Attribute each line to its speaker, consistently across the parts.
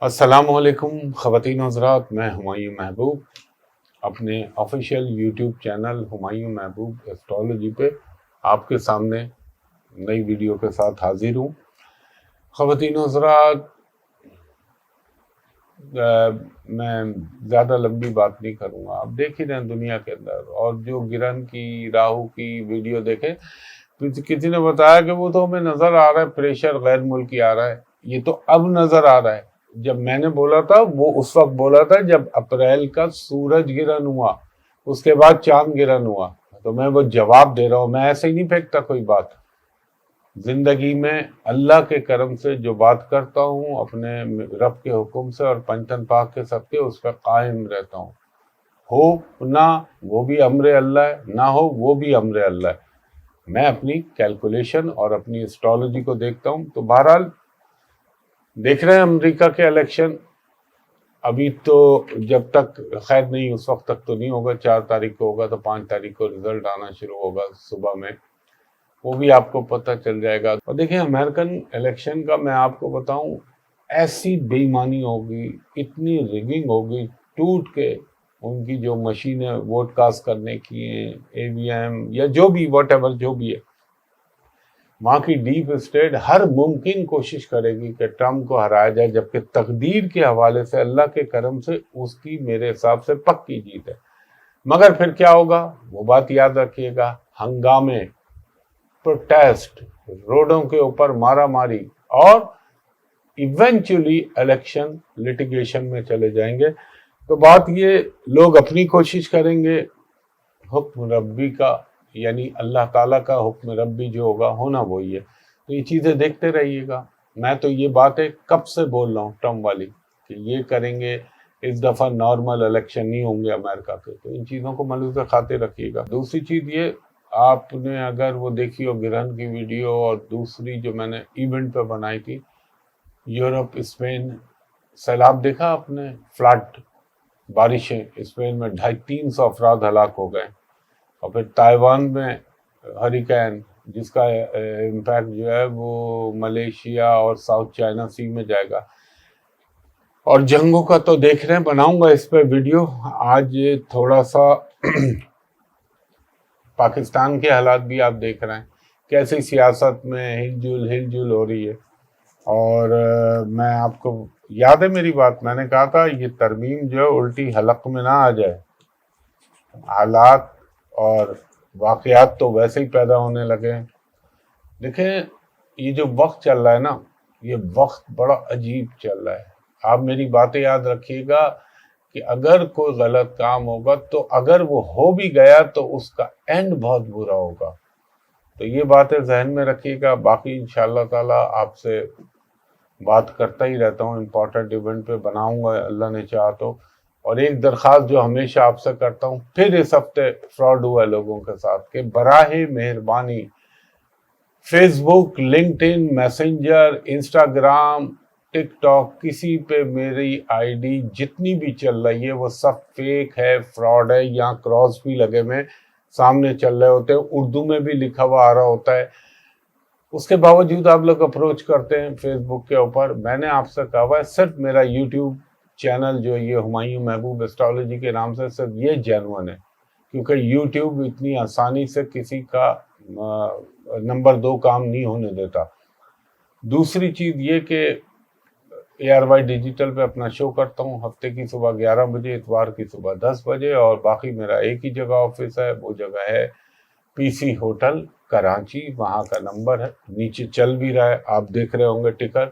Speaker 1: السلام علیکم خواتین و حضرات، میں ہمایوں محبوب اپنے آفیشیل یوٹیوب چینل ہمایوں محبوب ایسٹرالوجی پہ آپ کے سامنے نئی ویڈیو کے ساتھ حاضر ہوں۔ خواتین و حضرات، میں زیادہ لمبی بات نہیں کروں گا۔ آپ دیکھ ہی رہے ہیں دنیا کے اندر، اور جو گرہن کی راہو کی ویڈیو دیکھیں، کسی نے بتایا کہ وہ تو ہمیں نظر آ رہا ہے پریشر غیر ملکی آ رہا ہے، یہ تو اب نظر آ رہا ہے۔ جب میں نے بولا تھا وہ اس وقت بولا تھا جب اپریل کا سورج گرہن ہوا، اس کے بعد چاند گرہن ہوا، تو میں وہ جواب دے رہا ہوں، میں ایسے ہی نہیں پھینکتا کوئی بات۔ زندگی میں اللہ کے کرم سے جو بات کرتا ہوں اپنے رب کے حکم سے اور پنجتن پاک کے صدقے اس پہ قائم رہتا ہوں۔ ہو نہ وہ بھی امر اللہ ہے، نہ ہو وہ بھی امر اللہ ہے۔ میں اپنی کیلکولیشن اور اپنی اسٹرالوجی کو دیکھتا ہوں۔ تو بہرحال دیکھ رہے ہیں امریکہ کے الیکشن، ابھی تو جب تک خیر نہیں، اس وقت تک تو نہیں ہوگا، 4 تاریخ کو ہوگا تو 5 تاریخ کو رزلٹ آنا شروع ہوگا صبح میں، وہ بھی آپ کو پتہ چل جائے گا۔ اور دیکھیں امریکن الیکشن کا میں آپ کو بتاؤں، ایسی بے ایمانی ہوگی، اتنی ریگنگ ہوگی، ٹوٹ کے ان کی جو مشینیں ووٹ کاسٹ کرنے کی ہیں، اے وی ایم یا جو بھی واٹ ایور جو بھی ہے، وہاں کی ڈیپ اسٹیٹ ہر ممکن کوشش کرے گی کہ ٹرمپ کو ہرایا جائے، جبکہ تقدیر کے حوالے سے اللہ کے کرم سے اس کی میرے حساب سے پکی جیت ہے۔ مگر پھر کیا ہوگا وہ بات یاد رکھیے گا، ہنگامے، پروٹیسٹ، روڈوں کے اوپر مارا ماری، اور ایونچولی الیکشن لٹیگیشن میں چلے جائیں گے۔ تو بات یہ، لوگ اپنی کوشش کریں گے، حکم ربی کا یعنی اللہ تعالیٰ کا حکم ربی جو ہوگا ہونا وہی ہے۔ تو یہ چیزیں دیکھتے رہیے گا۔ میں تو یہ باتیں کب سے بول رہا ہوں ٹرمپ والی کہ یہ کریں گے، اس دفعہ نارمل الیکشن نہیں ہوں گے امریکہ کے، تو ان چیزوں کو ملحوظ خاطر رکھیے گا۔ دوسری چیز یہ، آپ نے اگر وہ دیکھی ہو گرہن کی ویڈیو، اور دوسری جو میں نے ایونٹ پہ بنائی تھی، یورپ اسپین سیلاب دیکھا آپ نے، فلڈ، بارشیں اسپین میں 250-300 افراد ہلاک ہو گئے، اور پھر تائیوان میں ہریکین جس کا امپیکٹ جو ہے وہ ملیشیا اور ساؤتھ چائنا سی میں جائے گا۔ اور جنگوں کا تو دیکھ رہے ہیں، بناؤں گا اس پہ ویڈیو۔ آج تھوڑا سا پاکستان کے حالات بھی آپ دیکھ رہے ہیں، کیسی سیاست میں ہل جل ہو رہی ہے۔ اور میں آپ کو یاد ہے میری بات، میں نے کہا تھا یہ ترمیم جو ہے الٹی حلق میں نہ آ جائے۔ حالات اور واقعات تو ویسے ہی پیدا ہونے لگے ہیں۔ دیکھیں یہ جو وقت چل رہا ہے نا، یہ وقت بڑا عجیب چل رہا ہے۔ آپ میری باتیں یاد رکھیے گا کہ اگر کوئی غلط کام ہوگا تو اگر وہ ہو بھی گیا تو اس کا اینڈ بہت برا ہوگا۔ تو یہ باتیں ذہن میں رکھیے گا۔ باقی انشاءاللہ تعالی آپ سے بات کرتا ہی رہتا ہوں، امپورٹنٹ ایونٹ پہ بناؤں گا اللہ نے چاہا تو۔ اور ایک درخواست جو ہمیشہ آپ سے کرتا ہوں، پھر اس ہفتے فراڈ ہوا ہے لوگوں کے ساتھ، کہ براہ مہربانی فیس بک، لنکڈ ان، میسنجر، انسٹاگرام، ٹک ٹاک، کسی پہ میری آئی ڈی جتنی بھی چل رہی ہے وہ سب فیک ہے، فراڈ ہے، یہاں کراس بھی لگے ہوئے سامنے چل رہے ہوتے ہیں، اردو میں بھی لکھا ہوا آ رہا ہوتا ہے، اس کے باوجود آپ لوگ اپروچ کرتے ہیں فیس بک کے اوپر۔ میں نے آپ سے کہا ہوا ہے صرف میرا یوٹیوب چینل جو یہ ہمایوں محبوب ایسٹرالوجی کے نام سے، صرف یہ جینوئن ہے، کیونکہ یوٹیوب اتنی آسانی سے کسی کا نمبر 2 کام نہیں ہونے دیتا۔ دوسری چیز یہ کہ ARY ڈیجیٹل پہ اپنا شو کرتا ہوں، ہفتے کی صبح 11 بجے، اتوار کی صبح 10 بجے، اور باقی میرا ایک ہی جگہ آفس ہے، وہ جگہ ہے PC ہوٹل کراچی، وہاں کا نمبر ہے نیچے چل بھی رہا ہے، آپ دیکھ رہے ہوں گے ٹکر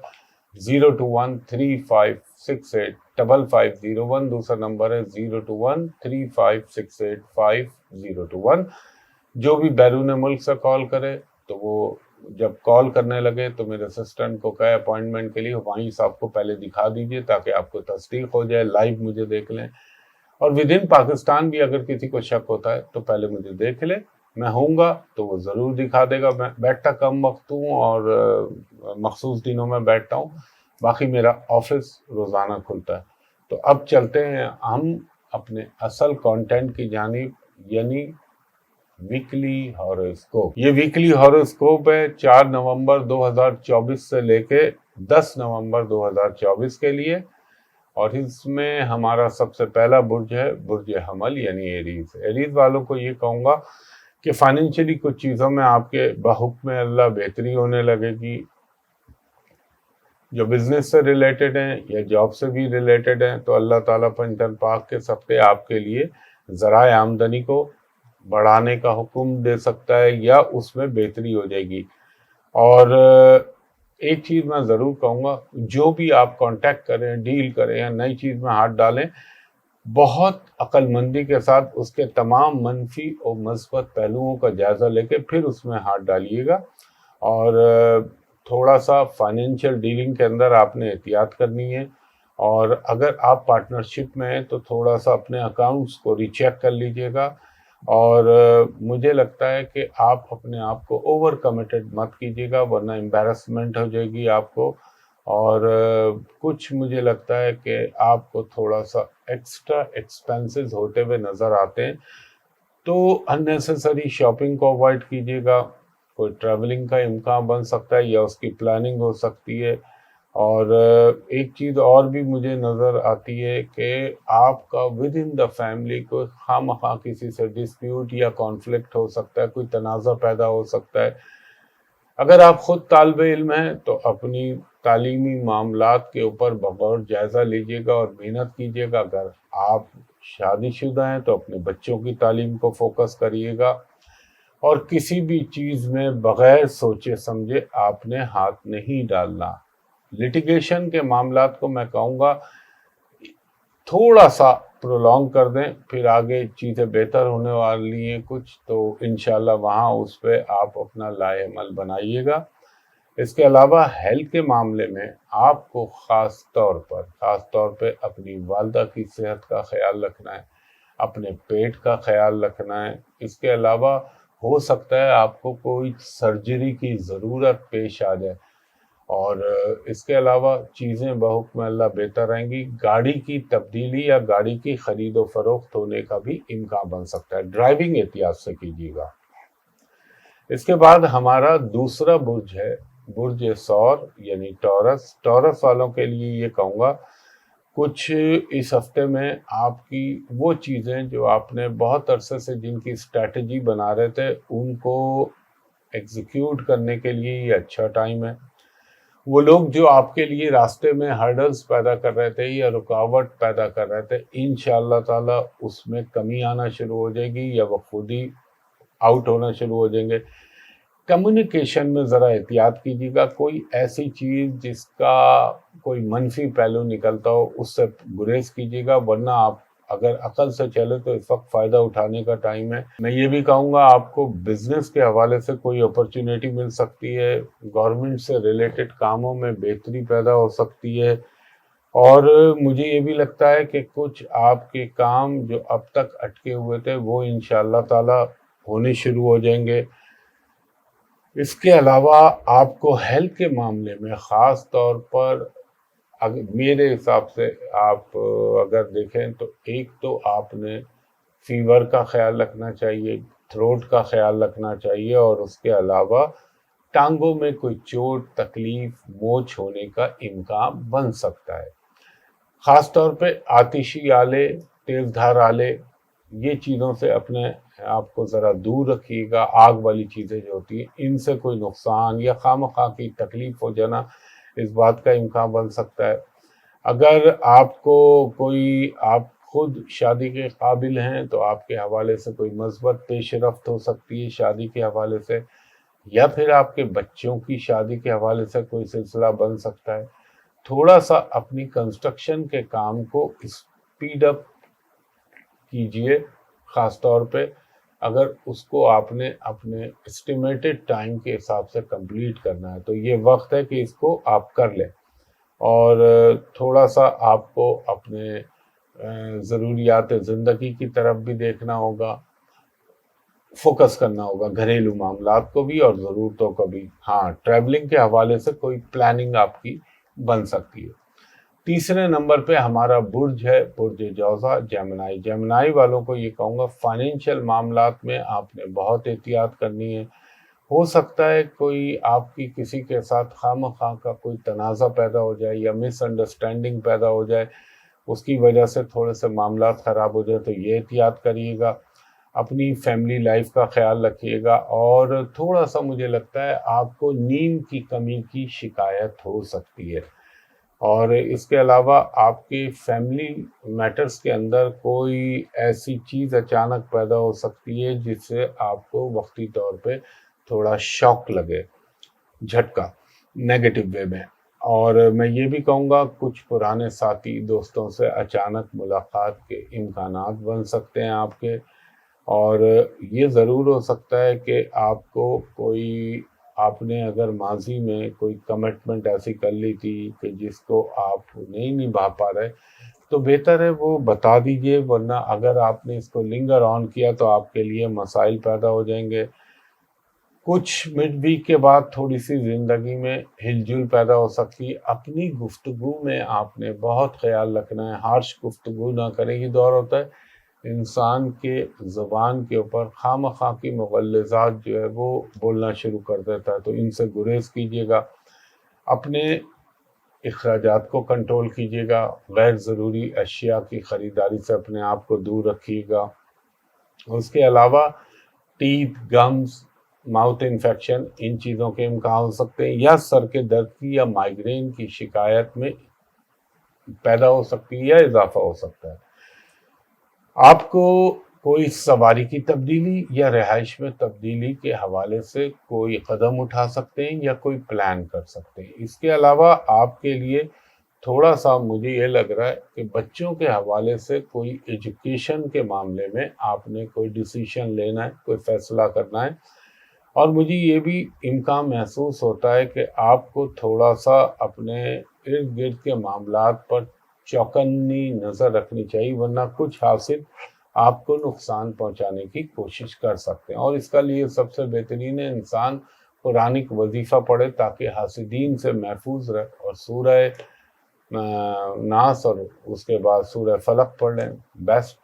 Speaker 1: 02135685501، دوسرا نمبر ہے 02135685021۔ جو بھی بیرون ملک سے کال کرے تو وہ جب کال کرنے لگے تو میرے اسسٹنٹ کو کہے اپوائنٹمنٹ کے لیے وہیں صاحب کو پہلے دکھا دیجئے تاکہ آپ کو تصدیق ہو جائے، لائیو مجھے دیکھ لیں۔ اور ود ان پاکستان بھی اگر کسی کو شک ہوتا ہے تو پہلے مجھے دیکھ لے، میں ہوں گا تو وہ ضرور دکھا دے گا۔ میں بیٹھتا کم وقت ہوں اور مخصوص دنوں میں بیٹھتا ہوں، باقی میرا آفس روزانہ کھلتا ہے۔ تو اب چلتے ہیں ہم اپنے اصل کانٹینٹ کی جانب، یعنی ویکلی ہاروسکوپ۔ یہ ویکلی ہاروسکوپ ہے 4 نومبر 2024 سے لے کے 10 نومبر 2024 کے لیے۔ اور اس میں ہمارا سب سے پہلا برج ہے برج حمل یعنی ایریز۔ ایریز والوں کو یہ کہوں گا کہ فائنینشلی کچھ چیزوں میں آپ کے بحکم اللہ بہتری ہونے لگے گی، جو بزنس سے ریلیٹڈ ہیں یا جاب سے بھی ریلیٹڈ ہیں، تو اللہ تعالیٰ پنجتن پاک کے صدقے آپ کے لیے ذرائع آمدنی کو بڑھانے کا حکم دے سکتا ہے یا اس میں بہتری ہو جائے گی۔ اور ایک چیز میں ضرور کہوں گا، جو بھی آپ کانٹیکٹ کریں، ڈیل کریں یا نئی چیز میں ہاتھ ڈالیں، بہت عقل مندی کے ساتھ اس کے تمام منفی اور مثبت پہلوؤں کا جائزہ لے کے پھر اس میں ہاتھ ڈالیے گا۔ اور تھوڑا سا فائنینشیل ڈیلنگ کے اندر آپ نے احتیاط کرنی ہے، اور اگر آپ پارٹنرشپ میں ہیں تو تھوڑا سا اپنے اکاؤنٹس کو ری چیک کر لیجئے گا۔ اور مجھے لگتا ہے کہ آپ اپنے آپ کو اوور کمیٹڈ مت کیجیے گا، ورنہ امبیرسمنٹ ہو جائے گی آپ کو، اور کچھ مجھے لگتا ہے کہ آپ کو تھوڑا سا ایکسٹرا ایکسپینسز ہوتے ہوئے نظر آتے ہیں، تو اننیسیسری شاپنگ کو اوائڈ کیجیے گا۔ کوئی ٹریولنگ کا امکان بن سکتا ہے یا اس کی پلاننگ ہو سکتی ہے۔ اور ایک چیز اور بھی مجھے نظر آتی ہے کہ آپ کا ود ان دا فیملی کوئی خواہ مخواہ کسی سے ڈسپیوٹ یا کانفلکٹ ہو سکتا ہے، کوئی تنازع پیدا ہو سکتا ہے۔ اگر آپ خود طالب علم ہیں تو اپنی تعلیمی معاملات کے اوپر بغور جائزہ لیجیے گا اور محنت کیجیے گا۔ اگر آپ شادی شدہ ہیں تو اپنے بچوں کی تعلیم کو فوکس کریے گا، اور کسی بھی چیز میں بغیر سوچے سمجھے آپ نے ہاتھ نہیں ڈالنا۔ لٹیگیشن کے معاملات کو میں کہوں گا تھوڑا سا پرولونگ کر دیں، پھر آگے چیزیں بہتر ہونے والی ہیں کچھ، تو انشاءاللہ وہاں اس پہ آپ اپنا لائے عمل بنائیے گا۔ اس کے علاوہ ہیلتھ کے معاملے میں آپ کو خاص طور پہ اپنی والدہ کی صحت کا خیال رکھنا ہے، اپنے پیٹ کا خیال رکھنا ہے۔ اس کے علاوہ ہو سکتا ہے آپ کو کوئی سرجری کی ضرورت پیش آ جائے، اور اس کے علاوہ چیزیں بحکم اللہ بہتر رہیں گی۔ گاڑی کی تبدیلی یا گاڑی کی خرید و فروخت ہونے کا بھی امکان بن سکتا ہے، ڈرائیونگ احتیاط سے کیجیے گا۔ اس کے بعد ہمارا دوسرا برج ہے برج ثور یعنی ٹورس۔ ٹورس والوں کے لیے یہ کہوں گا کچھ اس ہفتے میں آپ کی وہ چیزیں جو آپ نے بہت عرصے سے جن کی اسٹریٹجی بنا رہے تھے ان کو ایگزیکیوٹ کرنے کے لیے یہ اچھا ٹائم ہے۔ وہ لوگ جو آپ کے لیے راستے میں ہرڈلز پیدا کر رہے تھے یا رکاوٹ پیدا کر رہے تھے، انشاءاللہ تعالی اس میں کمی آنا شروع ہو جائے گی یا وہ خود ہی آؤٹ ہونا شروع ہو جائیں گے۔ کمیونیکیشن میں ذرا احتیاط کیجیے گا، کوئی ایسی چیز جس کا کوئی منفی پہلو نکلتا ہو اس سے گریز کیجیے گا، ورنہ آپ اگر عقل سے چلے تو اس وقت فائدہ اٹھانے کا ٹائم ہے۔ میں یہ بھی کہوں گا آپ کو بزنس کے حوالے سے کوئی اپرچونیٹی مل سکتی ہے، گورنمنٹ سے ریلیٹڈ کاموں میں بہتری پیدا ہو سکتی ہے، اور مجھے یہ بھی لگتا ہے کہ کچھ آپ کے کام جو اب تک اٹکے ہوئے تھے وہ انشاءاللہ تعالی ہونے شروع ہو جائیں گے۔ اس کے علاوہ آپ کو ہیلتھ کے معاملے میں خاص طور پر میرے حساب سے آپ اگر دیکھیں تو ایک تو آپ نے فیور کا خیال رکھنا چاہیے، تھروٹ کا خیال رکھنا چاہیے، اور اس کے علاوہ ٹانگوں میں کوئی چوٹ تکلیف موچ ہونے کا امکان بن سکتا ہے۔ خاص طور پہ آتشی آلے، تیز دھار آلے، یہ چیزوں سے اپنے آپ کو ذرا دور رکھیے گا۔ آگ والی چیزیں جو ہوتی ہیں ان سے کوئی نقصان یا خواہ مخواہ کی تکلیف ہو جانا، اس بات کا امکان بن سکتا ہے۔ اگر آپ کو کوئی آپ خود شادی کے قابل ہیں تو آپ کے حوالے سے کوئی مثبت پیش رفت ہو سکتی ہے شادی کے حوالے سے، یا پھر آپ کے بچوں کی شادی کے حوالے سے کوئی سلسلہ بن سکتا ہے۔ تھوڑا سا اپنی کنسٹرکشن کے کام کو اسپیڈ اپ کیجئے، خاص طور پہ اگر اس کو آپ نے اپنے اسٹیمیٹڈ ٹائم کے حساب سے کمپلیٹ کرنا ہے تو یہ وقت ہے کہ اس کو آپ کر لیں، اور تھوڑا سا آپ کو اپنے ضروریات زندگی کی طرف بھی دیکھنا ہوگا، فوکس کرنا ہوگا، گھریلو معاملات کو بھی اور ضرورتوں کو بھی۔ ہاں، ٹریولنگ کے حوالے سے کوئی پلاننگ آپ کی بن سکتی ہے۔ تیسرے نمبر پہ ہمارا برج ہے برج جوزا جیمنائی۔ جیمنائی والوں کو یہ کہوں گا فائنینشیل معاملات میں آپ نے بہت احتیاط کرنی ہے۔ ہو سکتا ہے کوئی آپ کی کسی کے ساتھ خواہ مخواہ کا کوئی تنازع پیدا ہو جائے یا مس انڈرسٹینڈنگ پیدا ہو جائے، اس کی وجہ سے تھوڑے سے معاملات خراب ہو جائے تو یہ احتیاط کریے گا. اپنی فیملی لائف کا خیال رکھیے گا. اور تھوڑا سا مجھے لگتا ہے آپ کو نیند کی کمی کی شکایت ہو سکتی ہے. اور اس کے علاوہ آپ کے فیملی میٹرز کے اندر کوئی ایسی چیز اچانک پیدا ہو سکتی ہے جس سے آپ کو وقتی طور پہ تھوڑا شوق لگے، جھٹکا، نیگیٹو وے میں. اور میں یہ بھی کہوں گا کچھ پرانے ساتھی دوستوں سے اچانک ملاقات کے امکانات بن سکتے ہیں آپ کے. اور یہ ضرور ہو سکتا ہے کہ آپ کو کوئی، آپ نے اگر ماضی میں کوئی کمٹمنٹ ایسی کر لی تھی کہ جس کو آپ نہیں نبھا پا رہے، تو بہتر ہے وہ بتا دیجئے، ورنہ اگر آپ نے اس کو لنگر آن کیا تو آپ کے لیے مسائل پیدا ہو جائیں گے. کچھ مڈ ویک کے بعد تھوڑی سی زندگی میں ہل جل پیدا ہو سکتی ہے. اپنی گفتگو میں آپ نے بہت خیال رکھنا ہے، ہارش گفتگو نہ کریں. یہ دور ہوتا ہے انسان کے زبان کے اوپر خواہ مخواہ کی مغلظات جو ہے وہ بولنا شروع کر دیتا ہے، تو ان سے گریز کیجیے گا. اپنے اخراجات کو کنٹرول کیجیے گا. غیر ضروری اشیاء کی خریداری سے اپنے آپ کو دور رکھیے گا. اس کے علاوہ ٹیتھ، گمز، ماؤتھ انفیکشن، ان چیزوں کے امکان ہو سکتے ہیں، یا سر کے درد کی یا مائگرین کی شکایت میں پیدا ہو سکتی ہے یا اضافہ ہو سکتا ہے. آپ کو کوئی سواری کی تبدیلی یا رہائش میں تبدیلی کے حوالے سے کوئی قدم اٹھا سکتے ہیں یا کوئی پلان کر سکتے ہیں. اس کے علاوہ آپ کے لیے تھوڑا سا مجھے یہ لگ رہا ہے کہ بچوں کے حوالے سے کوئی ایجوکیشن کے معاملے میں آپ نے کوئی ڈیسیشن لینا ہے، کوئی فیصلہ کرنا ہے. اور مجھے یہ بھی امکان محسوس ہوتا ہے کہ آپ کو تھوڑا سا اپنے ارد گرد کے معاملات پر چوکنی نظر رکھنی چاہیے، ورنہ کچھ حاصل آپ کو نقصان پہنچانے کی کوشش کر سکتے ہیں. اور اس کا لیے سب سے بہترین ہے انسان قرآن کا وظیفہ پڑھے تاکہ حاسدین سے محفوظ رہے، اور سورہ ناس اور اس کے بعد سورہ فلق پڑھ لیں، بیسٹ.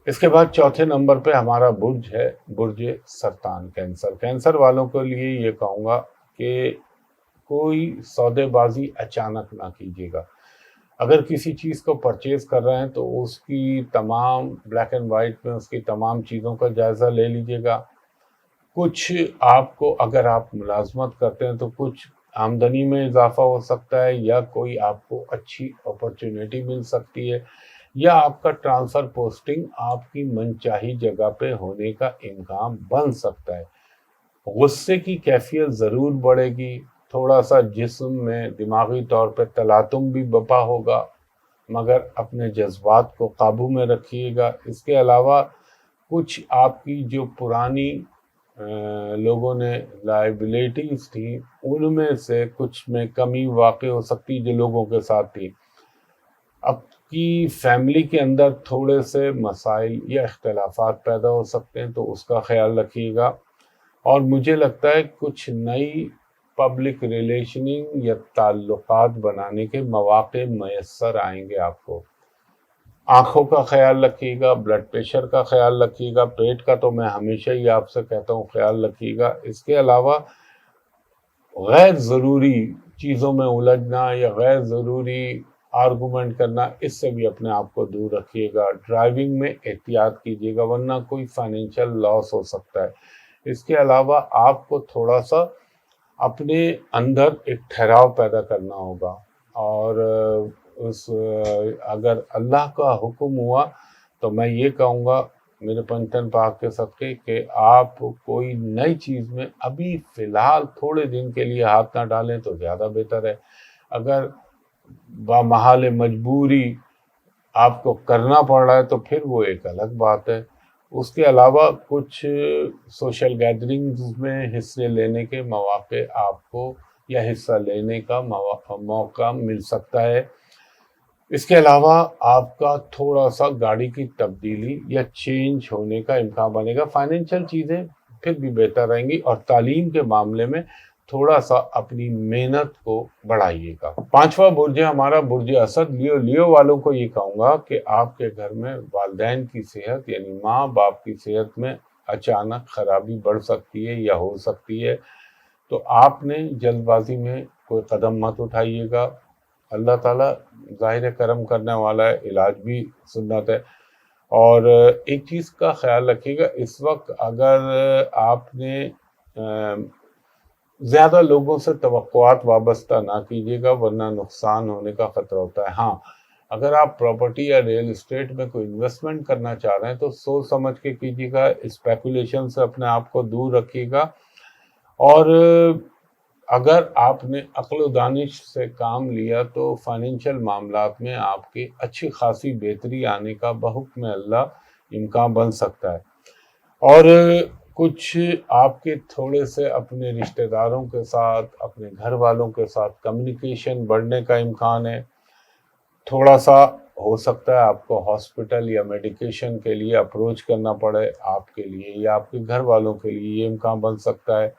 Speaker 1: اس کے بعد چوتھے نمبر پہ ہمارا برج ہے برج سرطان، کینسر. کینسر والوں کے لیے یہ کہوں گا کہ کوئی سودے بازی اچانک نہ کیجیے گا. اگر کسی چیز کو پرچیز کر رہے ہیں تو اس کی تمام بلیک اینڈ وائٹ میں اس کی تمام چیزوں کا جائزہ لے لیجیے گا. کچھ آپ کو، اگر آپ ملازمت کرتے ہیں تو کچھ آمدنی میں اضافہ ہو سکتا ہے، یا کوئی آپ کو اچھی اپرچونیٹی مل سکتی ہے، یا آپ کا ٹرانسفر پوسٹنگ آپ کی منچاہی جگہ پہ ہونے کا امکان بن سکتا ہے. غصے کی کیفیت ضرور بڑھے گی، تھوڑا سا جسم میں دماغی طور پہ تلاطم بھی بپا ہوگا، مگر اپنے جذبات کو قابو میں رکھیے گا. اس کے علاوہ کچھ آپ کی جو پرانی لوگوں نے لائبلٹیز تھی ان میں سے کچھ میں کمی واقع ہو سکتی جو لوگوں کے ساتھ تھی. اب کی فیملی کے اندر تھوڑے سے مسائل یا اختلافات پیدا ہو سکتے ہیں، تو اس کا خیال رکھیے گا. اور مجھے لگتا ہے کچھ نئی پبلک ریلیشننگ یا تعلقات بنانے کے مواقع میسر آئیں گے آپ کو. آنکھوں کا خیال رکھیے گا، بلڈ پریشر کا خیال رکھیے گا، پیٹ کا تو میں ہمیشہ ہی آپ سے کہتا ہوں خیال رکھیے گا. اس کے علاوہ غیر ضروری چیزوں میں الجھنا یا غیر ضروری آرگومنٹ کرنا، اس سے بھی اپنے آپ کو دور رکھیے گا. ڈرائیونگ میں احتیاط کیجیے گا ورنہ کوئی فائنینشیل لاس ہو سکتا ہے. اس کے علاوہ آپ کو تھوڑا سا اپنے اندر ایک ٹھہراؤ پیدا کرنا ہوگا. اور اگر اللہ کا حکم ہوا تو میں یہ کہوں گا میرے پنجتن پاک کے صدقے کہ آپ کوئی نئی چیز میں ابھی فی الحال تھوڑے دن کے لیے ہاتھ نہ ڈالیں تو زیادہ بہتر ہے. اگر بمحال مجبوری آپ کو کرنا پڑ رہا ہے تو پھر وہ ایک الگ بات ہے. اس کے علاوہ کچھ سوشل گیدرنگز میں حصے لینے کے مواقع آپ کو یا حصہ لینے کا موقع مل سکتا ہے. اس کے علاوہ آپ کا تھوڑا سا گاڑی کی تبدیلی یا چینج ہونے کا امکان بنے گا. فائنینشیل چیزیں پھر بھی بہتر رہیں گی. اور تعلیم کے معاملے میں تھوڑا سا اپنی محنت کو بڑھائیے گا. پانچواں برج ہے ہمارا برج اسد. لیو والوں کو یہ کہوں گا کہ آپ کے گھر میں والدین کی صحت یعنی ماں باپ کی صحت میں اچانک خرابی بڑھ سکتی ہے یا ہو سکتی ہے، تو آپ نے جلد بازی میں کوئی قدم مت اٹھائیے گا. اللہ تعالیٰ ظاہر کرم کرنے والا ہے، علاج بھی سنت ہے۔ اور ایک چیز کا خیال رکھیے گا، اس وقت اگر آپ نے زیادہ لوگوں سے توقعات وابستہ نہ کیجیے گا، ورنہ نقصان ہونے کا خطرہ ہوتا ہے۔ ہاں، اگر آپ پراپرٹی یا ریئل اسٹیٹ میں کوئی انویسٹمنٹ کرنا چاہ رہے ہیں تو سوچ سمجھ کے کیجیے گا، اسپیکولیشن سے اپنے آپ کو دور رکھیے گا، اور اگر آپ نے عقل و دانش سے کام لیا تو فائنینشیل معاملات میں آپ کی اچھی خاصی بہتری آنے کا بحکم اللہ امکان بن سکتا ہے۔ اور کچھ آپ کے تھوڑے سے اپنے رشتہ داروں کے ساتھ، اپنے گھر والوں کے ساتھ کمیونیکیشن بڑھنے کا امکان ہے۔ تھوڑا سا ہو سکتا ہے آپ کو ہاسپٹل یا میڈیکیشن کے لیے اپروچ کرنا پڑے، آپ کے لیے یا آپ کے گھر والوں کے لیے یہ امکان بن سکتا ہے۔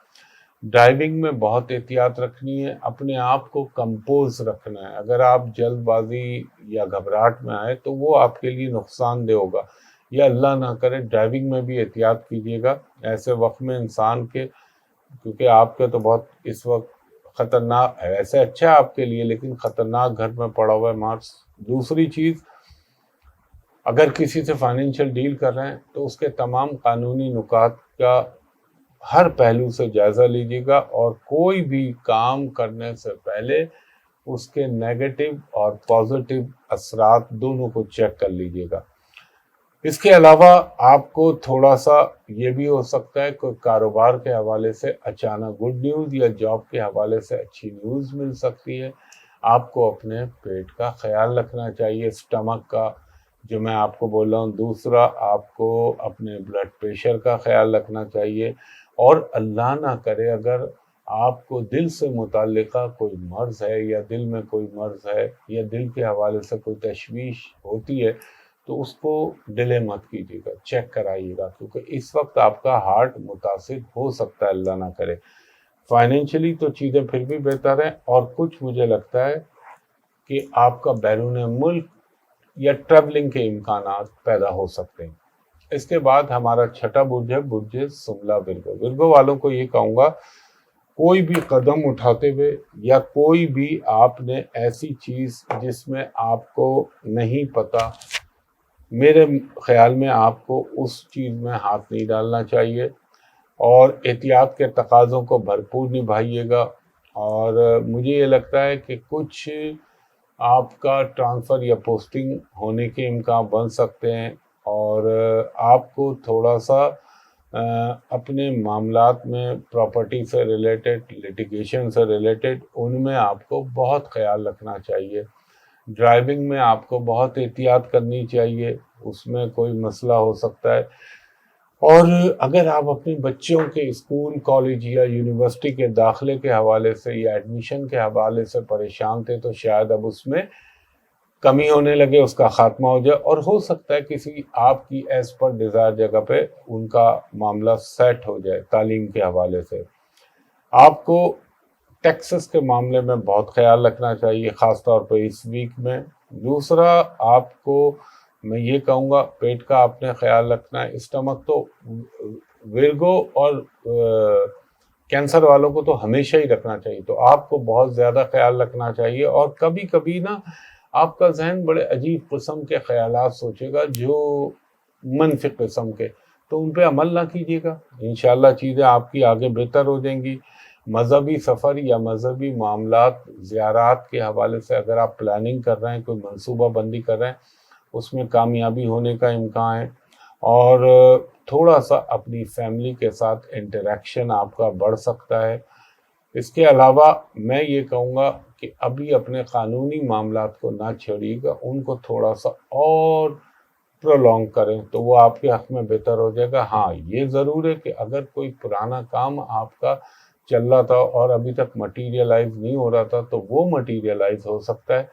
Speaker 1: ڈرائیونگ میں بہت احتیاط رکھنی ہے، اپنے آپ کو کمپوز رکھنا ہے۔ اگر آپ جلد بازی یا گھبراہٹ میں آئے تو وہ آپ کے لیے نقصان دہ ہوگا، یا اللہ نہ کرے ڈرائیونگ میں بھی احتیاط کیجیے گا ایسے وقت میں انسان کے، کیونکہ آپ کے تو بہت اس وقت خطرناک ہے، ایسے اچھا ہے آپ کے لیے لیکن خطرناک گھر میں پڑا ہوا ہے مارس۔ دوسری چیز، اگر کسی سے فائنینشیل ڈیل کر رہے ہیں تو اس کے تمام قانونی نکات کا ہر پہلو سے جائزہ لیجیے گا، اور کوئی بھی کام کرنے سے پہلے اس کے نیگیٹو اور پازیٹو اثرات دونوں کو چیک کر لیجیے گا۔ اس کے علاوہ آپ کو تھوڑا سا یہ بھی ہو سکتا ہے کہ کاروبار کے حوالے سے اچانک گڈ نیوز یا جاب کے حوالے سے اچھی نیوز مل سکتی ہے۔ آپ کو اپنے پیٹ کا خیال رکھنا چاہیے، اسٹمک کا جو میں آپ کو بول رہا ہوں۔ دوسرا، آپ کو اپنے بلڈ پریشر کا خیال رکھنا چاہیے، اور اللہ نہ کرے اگر آپ کو دل سے متعلقہ کوئی مرض ہے، یا دل میں کوئی مرض ہے، یا دل کے حوالے سے کوئی تشویش ہوتی ہے تو اس کو ڈیلے مت کیجیے گا، چیک کرائیے گا، کیونکہ اس وقت آپ کا ہارٹ متاثر ہو سکتا ہے، اللہ نہ کرے۔ فائنینشلی تو چیزیں پھر بھی بہتر ہیں، اور کچھ مجھے لگتا ہے کہ آپ کا بیرون ملک یا ٹریولنگ کے امکانات پیدا ہو سکتے ہیں۔ اس کے بعد ہمارا چھٹا برج ہے برج سملا ورگو۔ ورگو والوں کو یہ کہوں گا، کوئی بھی قدم اٹھاتے ہوئے یا کوئی بھی آپ نے ایسی چیز جس میں آپ کو نہیں پتا، میرے خیال میں آپ کو اس چیز میں ہاتھ نہیں ڈالنا چاہیے، اور احتیاط کے تقاضوں کو بھرپور نبھائیے گا۔ اور مجھے یہ لگتا ہے کہ کچھ آپ کا ٹرانسفر یا پوسٹنگ ہونے کے امکان بن سکتے ہیں، اور آپ کو تھوڑا سا اپنے معاملات میں پراپرٹی سے ریلیٹڈ، لیٹیگیشن سے ریلیٹڈ، ان میں آپ کو بہت خیال رکھنا چاہیے۔ ڈرائیونگ میں آپ کو بہت احتیاط کرنی چاہیے، اس میں کوئی مسئلہ ہو سکتا ہے۔ اور اگر آپ اپنے بچوں کے اسکول، کالج یا یونیورسٹی کے داخلے کے حوالے سے یا ایڈمیشن کے حوالے سے پریشان تھے تو شاید اب اس میں کمی ہونے لگے، اس کا خاتمہ ہو جائے، اور ہو سکتا ہے کسی آپ کی ایز پر ڈیزائر جگہ پہ ان کا معاملہ سیٹ ہو جائے۔ تعلیم کے حوالے سے آپ کو ٹیکسز کے معاملے میں بہت خیال رکھنا چاہیے، خاص طور پہ اس ویک میں۔ دوسرا، آپ کو میں یہ کہوں گا پیٹ کا آپ نے خیال رکھنا ہے۔ اسٹمک تو ورگو اور کینسر والوں کو تو ہمیشہ ہی رکھنا چاہیے، تو آپ کو بہت زیادہ خیال رکھنا چاہیے۔ اور کبھی کبھی نا آپ کا ذہن بڑے عجیب قسم کے خیالات سوچے گا، جو منفی قسم کے، تو ان پہ عمل نہ کیجیے گا، انشاءاللہ چیزیں آپ کی آگے بہتر ہو جائیں گی۔ مذہبی سفر یا مذہبی معاملات، زیارات کے حوالے سے اگر آپ پلاننگ کر رہے ہیں، کوئی منصوبہ بندی کر رہے ہیں، اس میں کامیابی ہونے کا امکان ہے۔ اور تھوڑا سا اپنی فیملی کے ساتھ انٹریکشن آپ کا بڑھ سکتا ہے۔ اس کے علاوہ میں یہ کہوں گا کہ ابھی اپنے قانونی معاملات کو نہ چھیڑیے گا، ان کو تھوڑا سا اور پرولونگ کریں تو وہ آپ کے حق میں بہتر ہو جائے گا۔ ہاں، یہ ضرور ہے کہ اگر کوئی پرانا کام آپ کا چل رہا تھا اور ابھی تک مٹیریلائز نہیں ہو رہا تھا تو وہ مٹیریلائز ہو سکتا ہے۔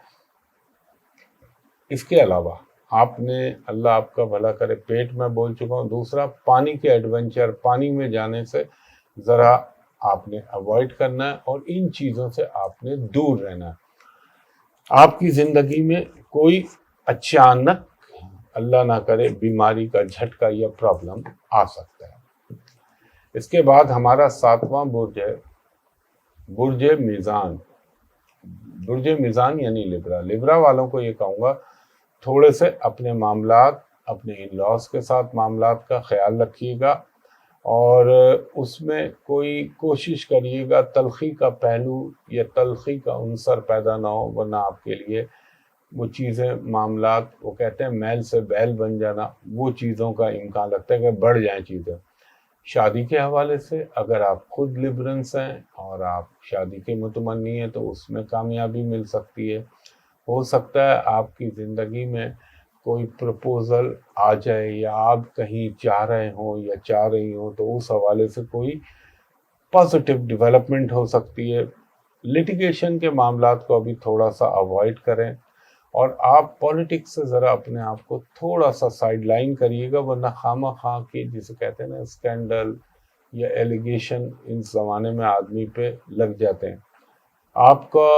Speaker 1: اس کے علاوہ آپ نے، اللہ آپ کا بھلا کرے، پیٹ میں بول چکا ہوں۔ دوسرا، پانی کے ایڈونچر، پانی میں جانے سے ذرا آپ نے اوائڈ کرنا ہے، اور ان چیزوں سے آپ نے دور رہنا ہے۔ آپ کی زندگی میں کوئی اچانک، اللہ نہ کرے، بیماری کا جھٹکا یا پرابلم آ سکتا ہے۔ اس کے بعد ہمارا 7واں برج ہے برج میزان۔ برج میزان یعنی لبرا، لبرا والوں کو یہ کہوں گا تھوڑے سے اپنے معاملات، اپنے ان لاس کے ساتھ معاملات کا خیال رکھیے گا، اور اس میں کوئی کوشش کریے گا تلخی کا پہلو یا تلخی کا عنصر پیدا نہ ہو، ورنہ آپ کے لیے وہ چیزیں، معاملات، وہ کہتے ہیں میل سے بیل بن جانا، وہ چیزوں کا امکان لگتا ہے کہ بڑھ جائیں چیزیں۔ شادی کے حوالے سے اگر آپ خود لبرنس ہیں اور آپ شادی کے متمنی ہیں تو اس میں کامیابی مل سکتی ہے۔ ہو سکتا ہے آپ کی زندگی میں کوئی پرپوزل آ جائے، یا آپ کہیں چاہ رہے ہوں یا چاہ رہی ہوں، تو اس حوالے سے کوئی پازیٹیو ڈیولپمنٹ ہو سکتی ہے۔ لٹیگیشن کے معاملات کو ابھی تھوڑا سا اوائڈ کریں، اور آپ پولیٹکس سے ذرا اپنے آپ کو تھوڑا سا سائڈ لائن کریے گا، ورنہ خواہ خواہ کی جسے کہتے ہیں نا اسکینڈل یا ایلیگیشن اس زمانے میں آدمی پہ لگ جاتے ہیں۔ آپ کا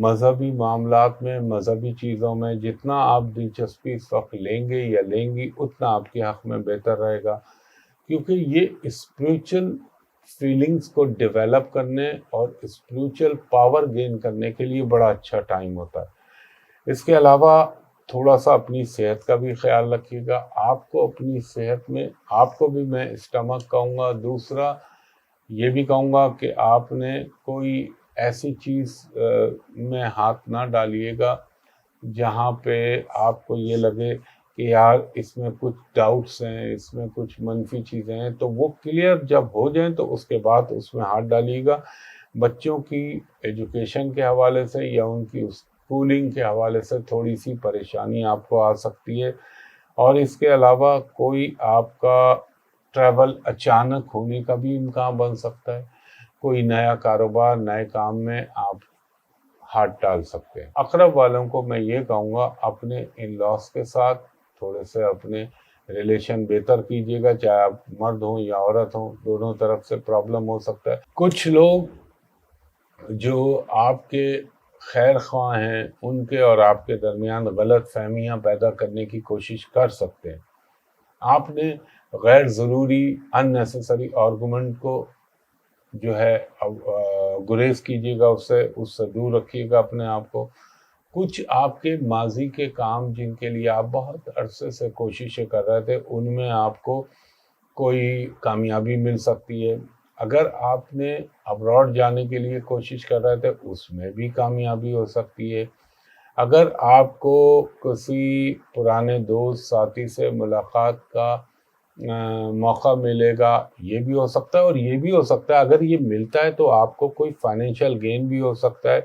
Speaker 1: مذہبی معاملات میں، مذہبی چیزوں میں جتنا آپ دلچسپی اس وقت لیں گے یا لیں گی، اتنا آپ کے حق میں بہتر رہے گا، کیونکہ یہ اسپریچل فیلنگز کو ڈیولپ کرنے اور اسپریچل پاور گین کرنے کے لیے بڑا اچھا ٹائم ہوتا ہے۔ اس کے علاوہ تھوڑا سا اپنی صحت کا بھی خیال رکھیے گا۔ آپ کو اپنی صحت میں، آپ کو بھی میں اسٹمک کہوں گا، دوسرا یہ بھی کہوں گا کہ آپ نے کوئی ایسی چیز میں ہاتھ نہ ڈالیے گا جہاں پہ آپ کو یہ لگے کہ یار اس میں کچھ ڈاؤٹس ہیں، اس میں کچھ منفی چیزیں ہیں، تو وہ کلیئر جب ہو جائیں تو اس کے بعد اس میں ہاتھ ڈالیے گا۔ بچوں کی ایجوکیشن کے حوالے سے یا ان کی اسکولنگ کے حوالے سے تھوڑی سی پریشانی آپ کو آ سکتی ہے، اور اس کے علاوہ کوئی آپ کا ٹریول اچانک ہونے کا بھی امکان بن سکتا ہے، کوئی نیا کاروبار، نئے کام میں آپ ہاتھ ڈال سکتے ہیں۔ عقرب والوں کو میں یہ کہوں گا اپنے ان لاس کے ساتھ تھوڑے سے اپنے ریلیشن بہتر کیجیے گا، چاہے آپ مرد ہوں یا عورت ہوں، دونوں طرف سے پرابلم ہو سکتا ہے۔ کچھ لوگ جو آپ کے خیر خواہ ہیں، ان کے اور آپ کے درمیان غلط فہمیاں پیدا کرنے کی کوشش کر سکتے ہیں۔ آپ نے غیر ضروری unnecessary آرگومنٹ کو جو ہے گریز کیجیے گا، اس سے دور رکھیے گا اپنے آپ کو۔ کچھ آپ کے ماضی کے کام جن کے لیے آپ بہت عرصے سے کوششیں کر رہے تھے، ان میں آپ کو کوئی کامیابی مل سکتی ہے۔ اگر آپ نے ابراڈ جانے کے لیے کوشش کر رہے تھے، اس میں بھی کامیابی ہو سکتی ہے۔ اگر آپ کو کسی پرانے دوست ساتھی سے ملاقات کا موقع ملے گا، یہ بھی ہو سکتا ہے، اور یہ بھی ہو سکتا ہے اگر یہ ملتا ہے تو آپ کو کوئی فائنینشیل گین بھی ہو سکتا ہے۔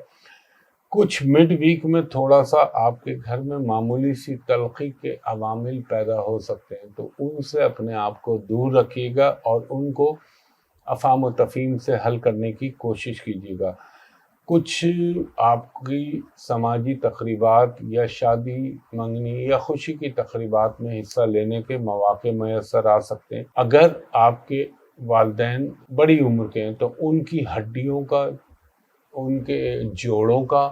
Speaker 1: کچھ مڈ ویک میں تھوڑا سا آپ کے گھر میں معمولی سی تلخی کے عوامل پیدا ہو سکتے ہیں، تو ان سے اپنے آپ کو دور رکھیے گا اور ان کو افہام و تفہیم سے حل کرنے کی کوشش کیجیے گا۔ کچھ آپ کی سماجی تقریبات یا شادی منگنی یا خوشی کی تقریبات میں حصہ لینے کے مواقع میسر آ سکتے ہیں۔ اگر آپ کے والدین بڑی عمر کے ہیں تو ان کی ہڈیوں کا، ان کے جوڑوں کا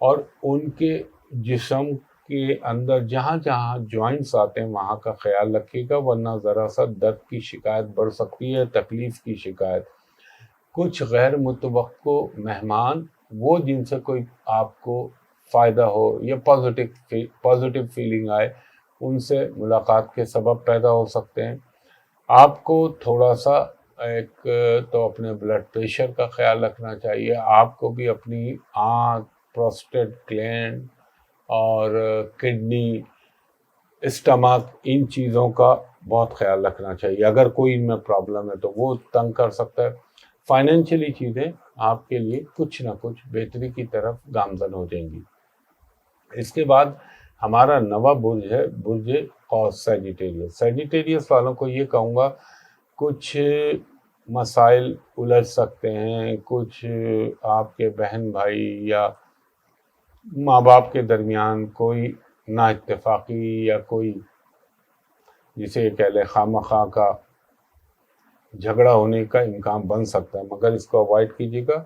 Speaker 1: اور ان کے جسم کے اندر جہاں جہاں جوائنٹس آتے ہیں وہاں کا خیال رکھیے گا، ورنہ ذرا سا درد کی شکایت بڑھ سکتی ہے، تکلیف کی شکایت۔ کچھ غیر متوقع مہمان، وہ جن سے کوئی آپ کو فائدہ ہو یا پازیٹیو فیلنگ آئے، ان سے ملاقات کے سبب پیدا ہو سکتے ہیں۔ آپ کو تھوڑا سا ایک تو اپنے بلڈ پریشر کا خیال رکھنا چاہیے، آپ کو بھی اپنی آنکھ، پروسٹیٹ گلینڈ اور کڈنی، اسٹمک، ان چیزوں کا بہت خیال رکھنا چاہیے۔ اگر کوئی ان میں پرابلم ہے تو وہ تنگ کر سکتا ہے۔ فائنینشلی چیزیں آپ کے لیے کچھ نہ کچھ بہتری کی طرف گامزن ہو جائیں گی۔ اس کے بعد ہمارا نواں برج ہے برج قوس، سیجیٹیریس۔ سیجیٹیریس والوں کو یہ کہوں گا کچھ مسائل الجھ سکتے ہیں، کچھ آپ کے بہن بھائی یا ماں باپ کے درمیان کوئی نا اتفاقی یا کوئی جسے کہہ لیں خواہ کا جھگڑا ہونے کا امکان بن سکتا ہے، مگر اس کو اوائڈ کیجیے گا۔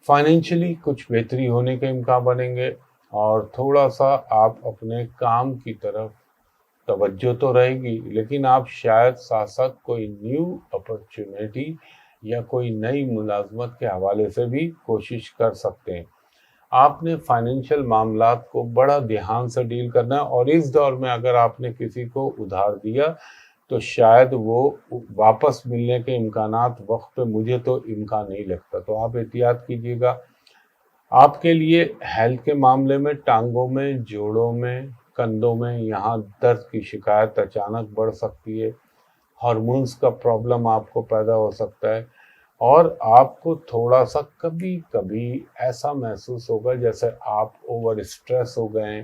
Speaker 1: فائنینشلی کچھ بہتری ہونے کے امکان بنیں گے، اور تھوڑا سا آپ اپنے کام کی طرف توجہ تو رہے گی، لیکن آپ شاید ساتھ ساتھ کوئی نیو اپرچونیٹی یا کوئی نئی ملازمت کے حوالے سے بھی کوشش کر سکتے ہیں۔ آپ نے فائنینشیل معاملات کو بڑا دھیان سے ڈیل کرنا ہے، اور اس دور میں اگر آپ نے کسی کو ادھار دیا تو شاید وہ واپس ملنے کے امکانات وقت پہ مجھے تو امکان نہیں لگتا، تو آپ احتیاط کیجیے گا۔ آپ کے لیے ہیلتھ کے معاملے میں ٹانگوں میں، جوڑوں میں، کندھوں میں یہاں درد کی شکایت اچانک بڑھ سکتی ہے، ہارمونز کا پرابلم آپ کو پیدا ہو سکتا ہے، اور آپ کو تھوڑا سا کبھی کبھی ایسا محسوس ہوگا جیسے آپ اوور اسٹریس ہو گئے ہیں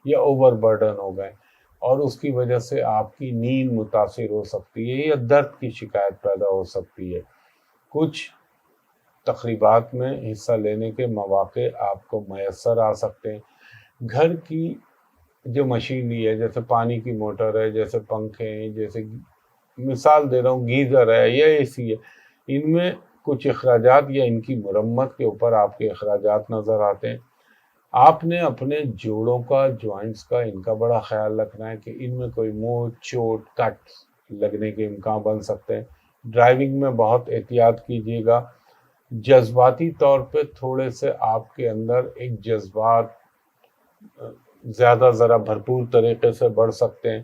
Speaker 1: یا اوور برڈن ہو گئے، اور اس کی وجہ سے آپ کی نیند متاثر ہو سکتی ہے یا درد کی شکایت پیدا ہو سکتی ہے۔ کچھ تقریبات میں حصہ لینے کے مواقع آپ کو میسر آ سکتے ہیں۔ گھر کی جو مشینری ہے، جیسے پانی کی موٹر ہے، جیسے پنکھے ہیں، جیسے مثال دے رہا ہوں گیزر ہے یا اے سی ہے، ان میں کچھ اخراجات یا ان کی مرمت کے اوپر آپ کے اخراجات نظر آتے ہیں۔ آپ نے اپنے جوڑوں کا، جوائنٹس کا، ان کا بڑا خیال رکھنا ہے کہ ان میں کوئی موچ، چوٹ، کٹ لگنے کے امکان بن سکتے ہیں۔ ڈرائیونگ میں بہت احتیاط کیجیے گا۔ جذباتی طور پہ تھوڑے سے آپ کے اندر ایک جذبات زیادہ ذرا بھرپور طریقے سے بڑھ سکتے ہیں،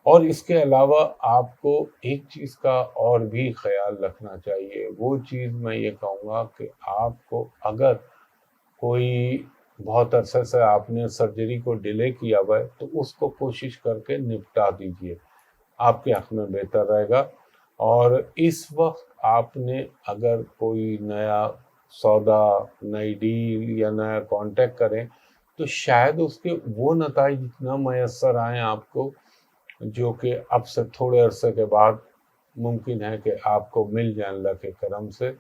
Speaker 1: اور اس کے علاوہ آپ کو ایک چیز کا اور بھی خیال رکھنا چاہیے۔ وہ چیز میں یہ کہوں گا کہ آپ کو اگر کوئی بہت عرصے سے آپ نے سرجری کو ڈیلے کیا ہوا ہے تو اس کو کوشش کر کے نپٹا دیجیے، آپ کے حق میں بہتر رہے گا۔ اور اس وقت آپ نے اگر کوئی نیا سودا، نئی ڈیل یا نیا کانٹیکٹ کریں تو شاید اس کے وہ نتائج نہ میسر آئیں آپ کو جو کہ اب سے تھوڑے عرصے کے بعد ممکن ہے کہ آپ کو مل جائیں اللہ کے کرم سے۔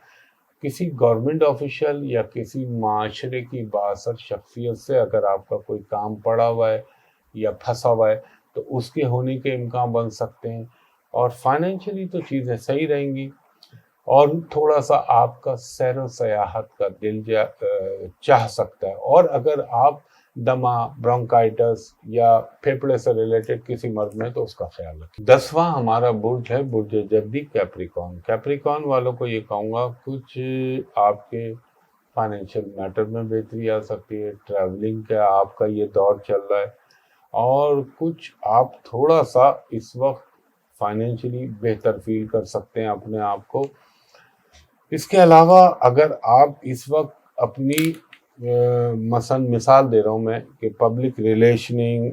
Speaker 1: کسی گورنمنٹ آفیشل یا کسی معاشرے کی بااثر شخصیت سے اگر آپ کا کوئی کام پڑا ہوا ہے یا پھنسا ہوا ہے تو اس کے ہونے کے امکان بن سکتے ہیں، اور فائنینشلی تو چیزیں صحیح رہیں گی، اور تھوڑا سا آپ کا سیر و سیاحت کا دل چاہ سکتا ہے۔ اور اگر آپ دمہ، برونکائٹس یا پھیپھڑے سے ریلیٹڈ کسی مرض میں تو اس کا خیال رکھیں۔ 10واں ہمارا برج ہے برج جدی کیپریکون۔ کیپریکون والوں کو یہ کہوں گا کچھ آپ کے فائنینشیل میٹر میں بہتری آ سکتی ہے، ٹریولنگ کا آپ کا یہ دور چل رہا ہے، اور کچھ آپ تھوڑا سا اس وقت فائنینشلی بہتر فیل کر سکتے ہیں اپنے آپ کو۔ اس کے علاوہ اگر آپ اس وقت اپنی مثال دے رہا ہوں میں کہ پبلک ریلیشننگ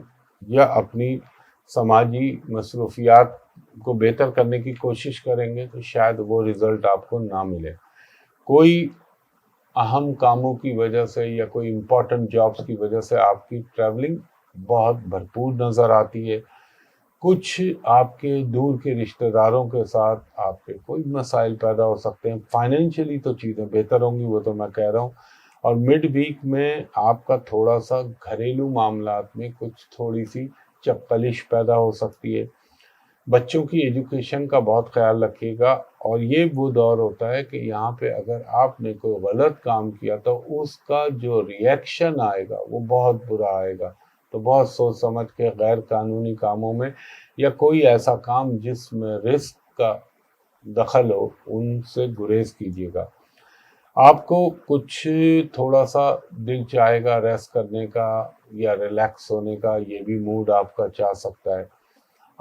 Speaker 1: یا اپنی سماجی مصروفیات کو بہتر کرنے کی کوشش کریں گے تو شاید وہ رزلٹ آپ کو نہ ملے۔ کوئی اہم کاموں کی وجہ سے یا کوئی امپورٹنٹ جابس کی وجہ سے آپ کی ٹریولنگ بہت بھرپور نظر آتی ہے۔ کچھ آپ کے دور کے رشتہ داروں کے ساتھ آپ کے کوئی مسائل پیدا ہو سکتے ہیں۔ فائنینشلی تو چیزیں بہتر ہوں گی، وہ تو میں کہہ رہا ہوں، اور مڈ ویک میں آپ کا تھوڑا سا گھریلو معاملات میں کچھ تھوڑی سی چپقلش پیدا ہو سکتی ہے۔ بچوں کی ایجوکیشن کا بہت خیال رکھیے گا، اور یہ وہ دور ہوتا ہے کہ یہاں پہ اگر آپ نے کوئی غلط کام کیا تو اس کا جو ریئیکشن آئے گا وہ بہت برا آئے گا، تو بہت سوچ سمجھ کے غیر قانونی کاموں میں یا کوئی ایسا کام جس میں رسک کا دخل ہو ان سے گریز کیجیے گا۔ آپ کو کچھ تھوڑا سا دل چاہے گا ریسٹ کرنے کا یا ریلیکس ہونے کا، یہ بھی موڈ آپ کا چاہ سکتا ہے۔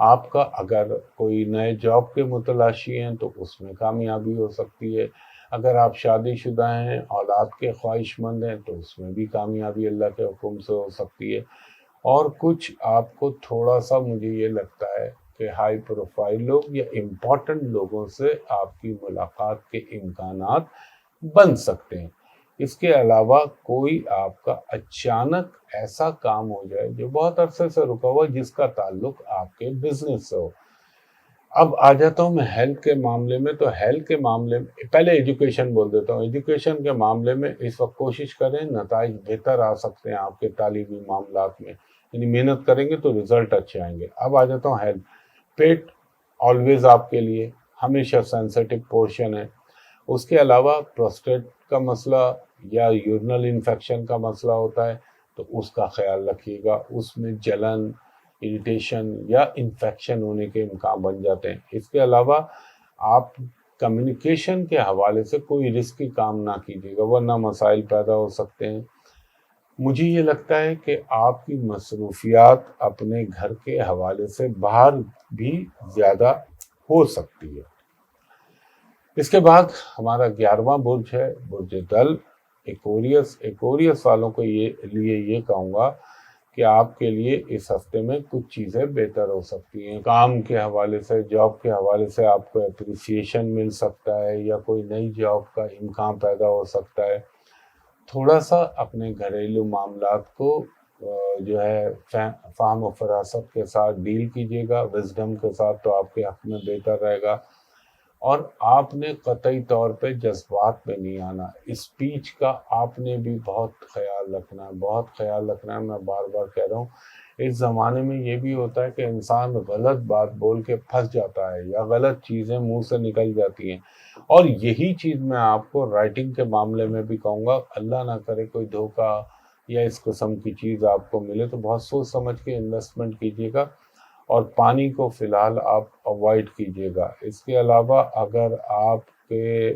Speaker 1: آپ کا اگر کوئی نئے جاب کے متلاشی ہیں تو اس میں کامیابی ہو سکتی ہے۔ اگر آپ شادی شدہ ہیں، اولاد کے خواہش مند ہیں تو اس میں بھی کامیابی اللہ کے حکم سے ہو سکتی ہے۔ اور کچھ آپ کو تھوڑا سا مجھے یہ لگتا ہے کہ ہائی پروفائل لوگ یا امپورٹنٹ لوگوں سے آپ کی ملاقات کے امکانات بن سکتے ہیں۔ اس کے علاوہ کوئی آپ کا اچانک ایسا کام ہو جائے جو بہت عرصے سے رکا ہوا جس کا تعلق آپ کے بزنس سے ہو۔ اب آ جاتا ہوں میں ہیلتھ کے معاملے میں، تو ہیلتھ کے معاملے میں پہلے ایجوکیشن بول دیتا ہوں۔ ایجوکیشن کے معاملے میں اس وقت کوشش کریں، نتائج بہتر آ سکتے ہیں آپ کے تعلیمی معاملات میں، یعنی محنت کریں گے تو رزلٹ اچھے آئیں گے۔ اب آ جاتا ہوں ہیلتھ۔ پیٹ آلویز آپ کے لیے ہمیشہ سینسیٹیو پورشن ہے۔ اس کے علاوہ پروسٹیٹ کا مسئلہ یا یورنل انفیکشن کا مسئلہ ہوتا ہے تو اس کا خیال رکھیے گا، اس میں جلن، اریٹیشن یا انفیکشن ہونے کے امکان بن جاتے ہیں۔ اس کے علاوہ آپ کمیونیکیشن کے حوالے سے کوئی رسکی کام نہ کیجیے گا ورنہ مسائل پیدا ہو سکتے ہیں۔ مجھے یہ لگتا ہے کہ آپ کی مصروفیات اپنے گھر کے حوالے سے باہر بھی زیادہ ہو سکتی ہے۔ اس کے بعد ہمارا 11واں برج ہے برج دل ایکوریس۔ ایکوریس والوں کو لیے یہ کہوں گا کہ آپ کے لیے اس ہفتے میں کچھ چیزیں بہتر ہو سکتی ہیں۔ کام کے حوالے سے، جاب کے حوالے سے آپ کو اپریسیشن مل سکتا ہے یا کوئی نئی جاب کا امکان پیدا ہو سکتا ہے۔ تھوڑا سا اپنے گھریلو معاملات کو جو ہے فہم و فراست کے ساتھ ڈیل کیجیے گا، وزڈم کے ساتھ، تو آپ کے حق میں بہتر رہے گا۔ اور آپ نے قطعی طور پہ جذبات میں نہیں آنا۔ اسپیچ کا آپ نے بھی بہت خیال رکھنا ہے، بہت خیال رکھنا ہے۔ میں بار بار کہہ رہا ہوں، اس زمانے میں یہ بھی ہوتا ہے کہ انسان غلط بات بول کے پھنس جاتا ہے یا غلط چیزیں منہ سے نکل جاتی ہیں، اور یہی چیز میں آپ کو رائٹنگ کے معاملے میں بھی کہوں گا، اللہ نہ کرے کوئی دھوکہ یا اس قسم کی چیز آپ کو ملے تو بہت سوچ سمجھ کے انویسٹمنٹ کیجیے گا، اور پانی کو فی الحال آپ اوائڈ کیجیے گا۔ اس کے علاوہ اگر آپ کے،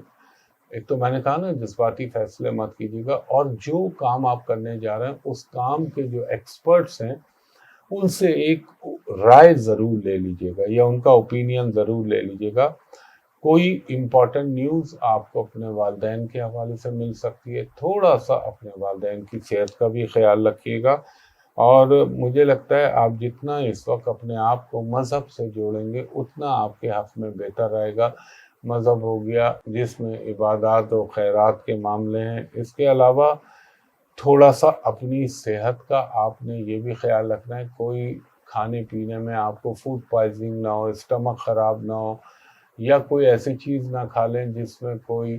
Speaker 1: ایک تو میں نے کہا نا جذباتی فیصلے مت کیجیے گا، اور جو کام آپ کرنے جا رہے ہیں اس کام کے جو ایکسپرٹس ہیں ان سے ایک رائے ضرور لے لیجیے گا یا ان کا اوپینین ضرور لے لیجیے گا۔ کوئی امپورٹنٹ نیوز آپ کو اپنے والدین کے حوالے سے مل سکتی ہے، تھوڑا سا اپنے والدین کی صحت کا بھی خیال رکھیے گا۔ اور مجھے لگتا ہے آپ جتنا اس وقت اپنے آپ کو مذہب سے جوڑیں گے اتنا آپ کے حق میں بہتر رہے گا۔ مذہب ہو گیا جس میں عبادات و خیرات کے معاملے ہیں۔ اس کے علاوہ تھوڑا سا اپنی صحت کا آپ نے یہ بھی خیال رکھنا ہے، کوئی کھانے پینے میں آپ کو فوڈ پوائزننگ نہ ہو، اسٹمک خراب نہ ہو، یا کوئی ایسی چیز نہ کھا لیں جس میں کوئی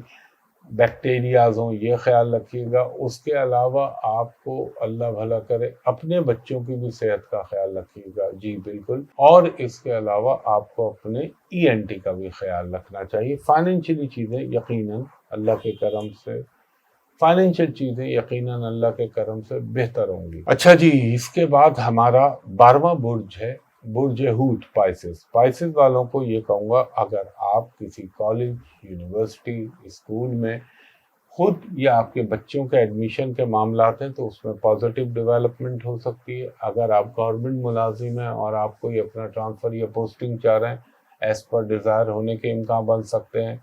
Speaker 1: بیکٹیریاز ہوں، یہ خیال رکھیے گا۔ اس کے علاوہ آپ کو اللہ بھلا کرے اپنے بچوں کی بھی صحت کا خیال رکھیے گا، جی بالکل۔ اور اس کے علاوہ آپ کو اپنے ENT کا بھی خیال رکھنا چاہیے۔ فائنینشلی چیزیں یقیناً اللہ کے کرم سے، فائنینشیل چیزیں یقیناً اللہ کے کرم سے بہتر ہوں گی۔ اچھا جی، اس کے بعد ہمارا 12واں برج ہے برج ہوت پائسس۔ پائسس والوں کو یہ کہوں گا، اگر آپ کسی کالج، یونیورسٹی، اسکول میں خود یا آپ کے بچوں کے ایڈمیشن کے معاملات ہیں تو اس میں پازیٹیو ڈیولپمنٹ ہو سکتی ہے۔ اگر آپ گورنمنٹ ملازم ہیں اور آپ کوئی اپنا ٹرانسفر یا پوسٹنگ چاہ رہے ہیں، ایز پر ڈیزائر ہونے کے امکان بن سکتے ہیں۔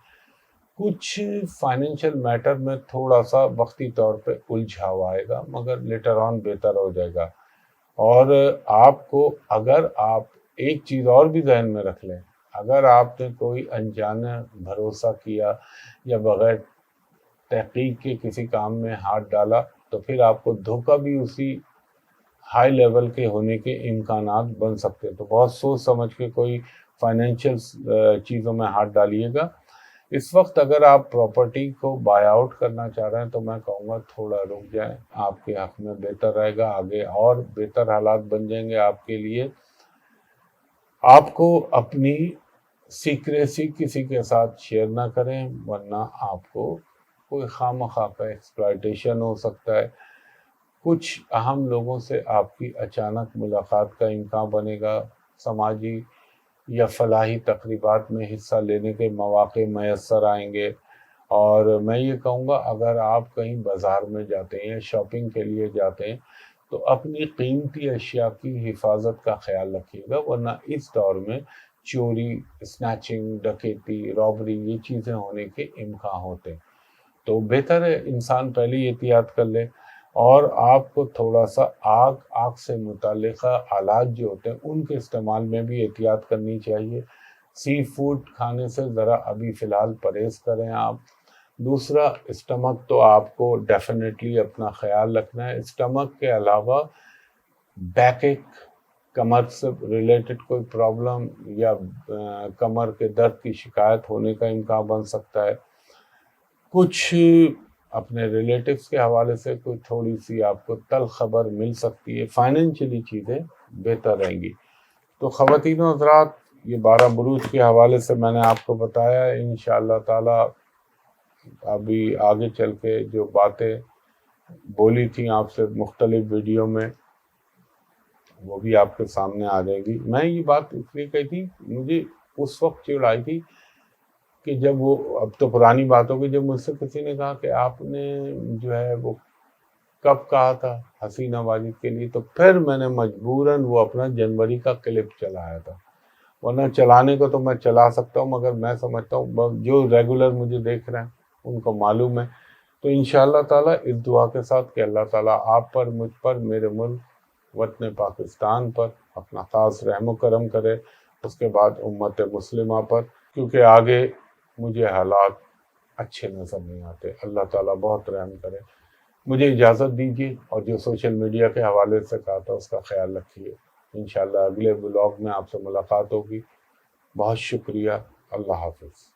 Speaker 1: کچھ فائنینشیل میٹر میں تھوڑا سا وقتی طور پہ الجھاؤ آئے گا، مگر لیٹر آن بہتر ہو جائے گا۔ اور آپ کو، اگر آپ ایک چیز اور بھی ذہن میں رکھ لیں، اگر آپ نے کوئی انجانے بھروسہ کیا یا بغیر تحقیق کے کسی کام میں ہاتھ ڈالا تو پھر آپ کو دھوکہ بھی اسی ہائی لیول کے ہونے کے امکانات بن سکتے ہیں۔ تو بہت سوچ سمجھ کے کوئی فائنینشیل چیزوں میں ہاتھ ڈالیے گا۔ اس وقت اگر آپ پراپرٹی کو بائی آؤٹ کرنا چاہ رہے ہیں تو میں کہوں گا تھوڑا رک جائیں، آپ کے حق میں بہتر رہے گا، آگے اور بہتر حالات بن جائیں گے آپ کے لیے۔ آپ کو اپنی سیکریسی کسی کے ساتھ شیئر نہ کریں، ورنہ آپ کو کوئی خواہ کا ایکسپلائٹیشن ہو سکتا ہے۔ کچھ اہم لوگوں سے آپ کی اچانک ملاقات کا امکان بنے گا، سماجی یا فلاحی تقریبات میں حصہ لینے کے مواقع میسر آئیں گے۔ اور میں یہ کہوں گا، اگر آپ کہیں بازار میں جاتے ہیں، شاپنگ کے لیے جاتے ہیں، تو اپنی قیمتی اشیاء کی حفاظت کا خیال رکھیے گا، ورنہ اس دور میں چوری، اسنیچنگ، ڈکیتی، رابری، یہ چیزیں ہونے کے امکان ہوتے ہیں۔ تو بہتر ہے انسان پہلی احتیاط کر لے۔ اور آپ کو تھوڑا سا آگ سے متعلقہ آلات جو ہوتے ہیں ان کے استعمال میں بھی احتیاط کرنی چاہیے۔ سی فوڈ کھانے سے ذرا ابھی فی الحال پرہیز کریں آپ۔ دوسرا، اسٹمک تو آپ کو ڈیفینیٹلی اپنا خیال رکھنا ہے۔ اسٹمک کے علاوہ بیک ایک، کمر سے ریلیٹڈ کوئی پرابلم یا کمر کے درد کی شکایت ہونے کا امکان بن سکتا ہے۔ کچھ اپنے ریلیٹیوز کے حوالے سے کوئی تھوڑی سی آپ کو تلخ خبر مل سکتی ہے۔ فائنینشلی چیزیں بہتر رہیں گی۔ تو خواتین و حضرات، یہ 12 بروج کے حوالے سے میں نے آپ کو بتایا ہے۔ انشاءاللہ تعالی ابھی آگے چل کے جو باتیں بولی تھیں آپ سے مختلف ویڈیو میں، وہ بھی آپ کے سامنے آ جائے گی۔ میں یہ بات اس لیے کہی تھی، مجھے اس وقت چڑ آئی تھی کہ جب وہ، اب تو پرانی بات ہوگی، جب مجھ سے کسی نے کہا کہ آپ نے جو ہے وہ کب کہا تھا حسینہ واجد کے لیے، تو پھر میں نے مجبوراً وہ اپنا جنوری کا کلپ چلایا تھا، ورنہ چلانے کو تو میں چلا سکتا ہوں، مگر میں سمجھتا ہوں جو ریگولر مجھے دیکھ رہے ہیں ان کو معلوم ہے۔ تو انشاءاللہ تعالیٰ اس دعا کے ساتھ کہ اللہ تعالیٰ آپ پر، مجھ پر، میرے ملک وطن پاکستان پر اپنا خاص رحم و کرم کرے، اس کے بعد امت مسلمہ پر، کیونکہ آگے مجھے حالات اچھے نظر نہیں آتے۔ اللہ تعالیٰ بہت رحم کرے۔ مجھے اجازت دیجیے، اور جو سوشل میڈیا کے حوالے سے کہا تھا اس کا خیال رکھیے۔ انشاءاللہ اگلے بلاگ میں آپ سے ملاقات ہوگی۔ بہت شکریہ۔ اللہ حافظ۔